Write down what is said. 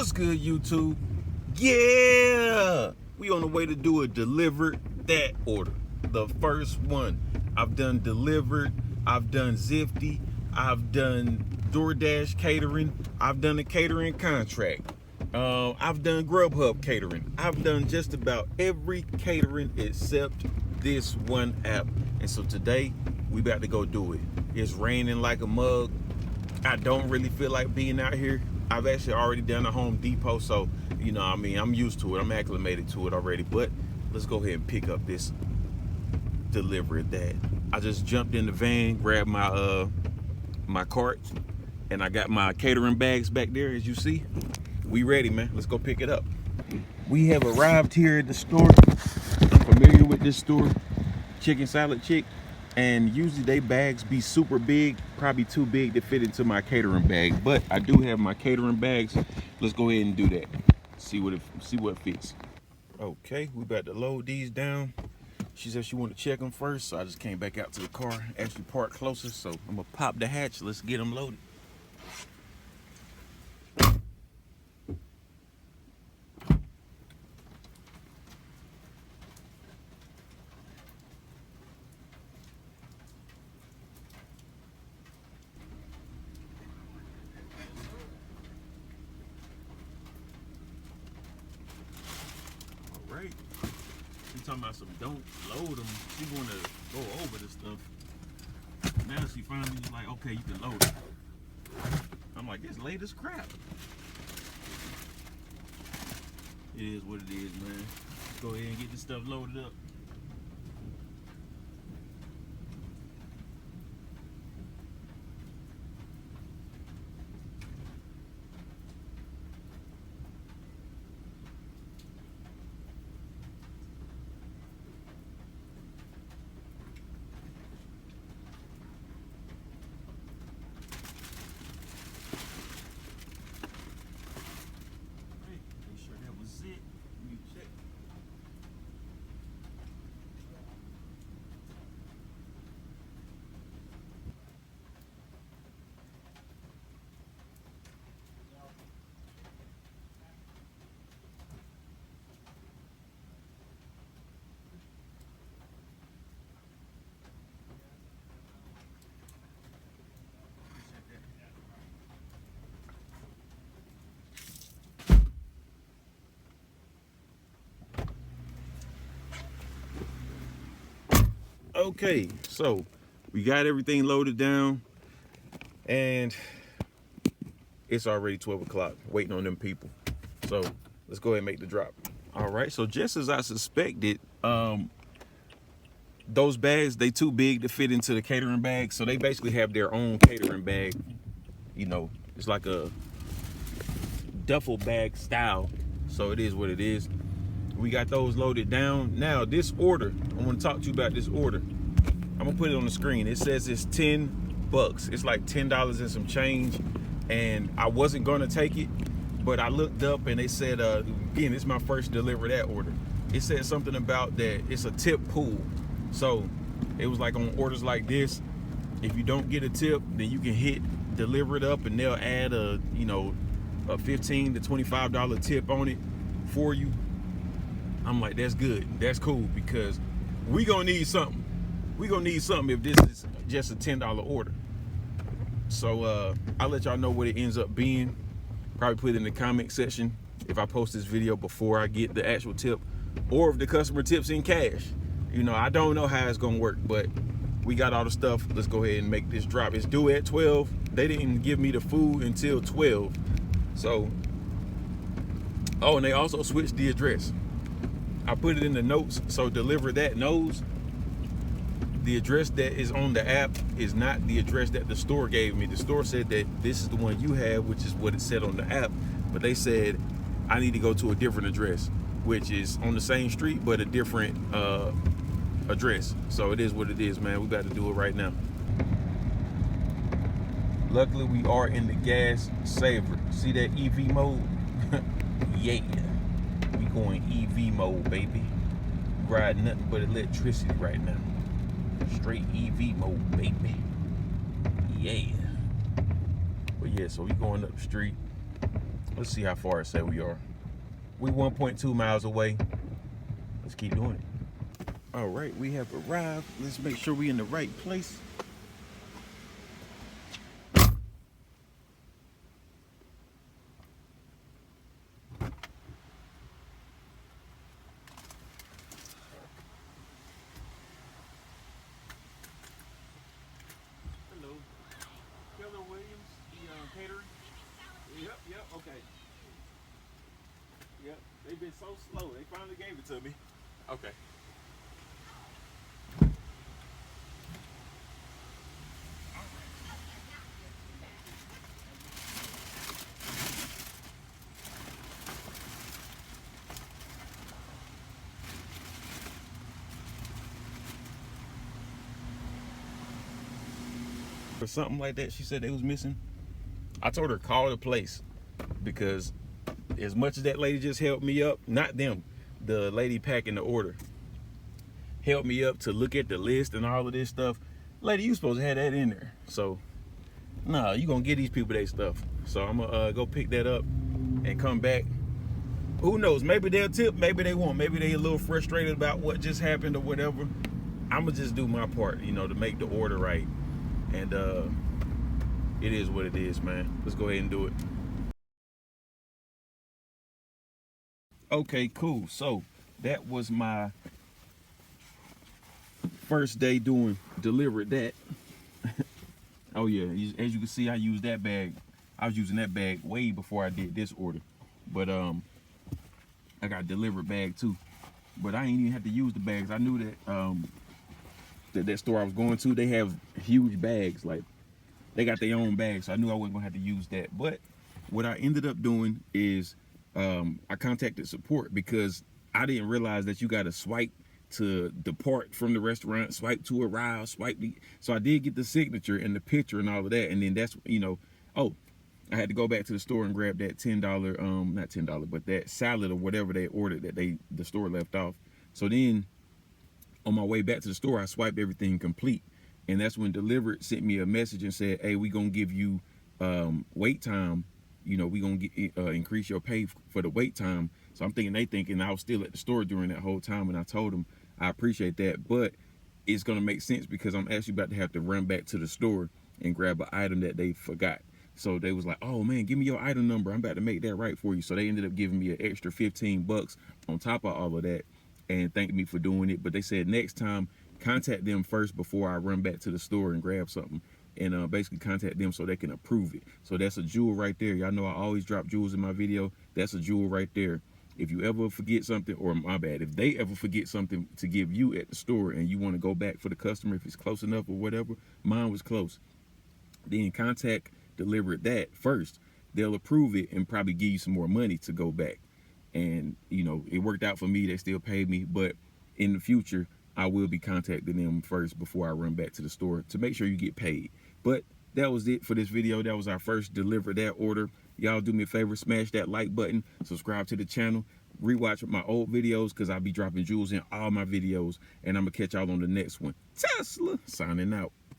What's good, YouTube? Yeah, we on the way to do a delivered that order. The first one. I've done delivered, I've done Zifty, I've done DoorDash catering, I've done a catering contract, I've done Grubhub catering, I've done just about every catering except this one app. And so today we about to go do it. It's raining like a mug. I don't really feel like being out here. I've actually already done a Home Depot, so you know, I mean, I'm used to it. I'm acclimated to it already. But let's go ahead and pick up this DeliverThat. I just jumped in the van, grabbed my my cart, and I got my catering bags back there. As you see, we ready, man. Let's go pick it up. We have arrived here at the store. I'm familiar with this store, Chicken Salad Chick. And usually they bags be super big, probably too big to fit into my catering bag. But I do have my catering bags. Let's go ahead and do that. See what fits. Okay, we about to load these down. She said she wanted to check them first, so I just came back out to the car, actually parked closer. So I'm gonna pop the hatch. Let's get them loaded. Right. She talking about some don't load them. She want to go over this stuff. Now she finally like, okay, you can load it. I'm like, it's late as crap. It is what it is, man. Let's go ahead and get this stuff loaded up. Okay, so we got everything loaded down and it's already 12 o'clock waiting on them people. So let's go ahead and make the drop. All right, so just as I suspected, those bags, they too big to fit into the catering bag. So they basically have their own catering bag. You know, it's like a duffel bag style. So it is what it is. We got those loaded down. Now this order, I want to talk to you about this order. I'm gonna put it on the screen. It says it's $10. It's like $10 and some change. And I wasn't gonna take it, but I looked up and they said, again, it's my first DeliverThat order. It said something about that it's a tip pool. So it was like on orders like this, if you don't get a tip, then you can hit deliver it up and they'll add a, you know, a $15 to $25 tip on it for you. I'm like, that's good, that's cool, because we gonna need something. We gonna need something if this is just a $10 order. So I'll let y'all know what it ends up being. Probably put it in the comment section if I post this video before I get the actual tip, or if the customer tips in cash. You know, I don't know how it's gonna work, but we got all the stuff. Let's go ahead and make this drop. It's due at 12. They didn't give me the food until 12. So, oh, and they also switched the address. I put it in the notes, so DeliverThat knows the address that is on the app is not the address that the store gave me. The store said that this is the one you have, which is what it said on the app, but they said I need to go to a different address, which is on the same street but a different address. So it is what it is, man. We got to do it right now. Luckily we are in the gas saver. See that EV mode? Yeah, we going EV mode, baby. Ride nothing but electricity right now. Straight EV mode, baby. Yeah. But yeah, so we going up the street. Let's see how far it say we are. We 1.2 miles away. Let's keep doing it. All right, we have arrived. Let's make sure we're in the right place. Hello. Keller Williams, the catering. Yep, okay. Yep, they've been so slow. They finally gave it to me. Okay. Or something like that, she said they was missing. I told her call the place, because as much as that lady just helped me up, not them, the lady packing the order, helped me up to look at the list and all of this stuff. Lady, you supposed to have that in there. So, nah, you gonna get these people their stuff. So I'm gonna go pick that up and come back. Who knows? Maybe they'll tip, maybe they won't. Maybe they a little frustrated about what just happened or whatever. I'm gonna just do my part, you know, to make the order right. And it is what it is, man. Let's go ahead and do it. Okay, cool. So that was my first day doing DeliverThat. Oh yeah, as you can see, I used that bag. I was using that bag way before I did this order. But I got a delivered bag too. But I ain't even have to use the bags. I knew that that store I was going to, they have huge bags. Like, they got their own bags. So I knew I wasn't gonna have to use that. But what I ended up doing is I contacted support, because I didn't realize that you got to swipe to depart from the restaurant, swipe to arrive, swipe. So I did get the signature and the picture and all of that. And then that's, you know, oh, I had to go back to the store and grab that $10, not $10, but that salad or whatever they ordered that the store left off. So then on my way back to the store, I swiped everything complete. And that's when Delivered sent me a message and said, hey, we gonna give you wait time. You know, we gonna get, increase your pay for the wait time. So I'm thinking they thinking I was still at the store during that whole time. And I told them, I appreciate that, but it's gonna make sense because I'm actually about to have to run back to the store and grab an item that they forgot. So they was like, oh man, give me your item number. I'm about to make that right for you. So they ended up giving me an extra 15 bucks on top of all of that and thanked me for doing it. But they said next time, contact them first before I run back to the store and grab something. And basically contact them so they can approve it. So that's a jewel right there. Y'all know I always drop jewels in my video. That's a jewel right there. If you ever forget something, or my bad, if they ever forget something to give you at the store and you want to go back for the customer, if it's close enough or whatever, mine was close, then contact DeliverThat first. They'll approve it and probably give you some more money to go back. And, you know, it worked out for me. They still paid me. But in the future, I will be contacting them first before I run back to the store to make sure you get paid. But that was it for this video. That was our first DeliverThat order. Y'all do me a favor, smash that like button, subscribe to the channel, rewatch my old videos, because I'll be dropping jewels in all my videos. And I'm going to catch y'all on the next one. Tesla, signing out.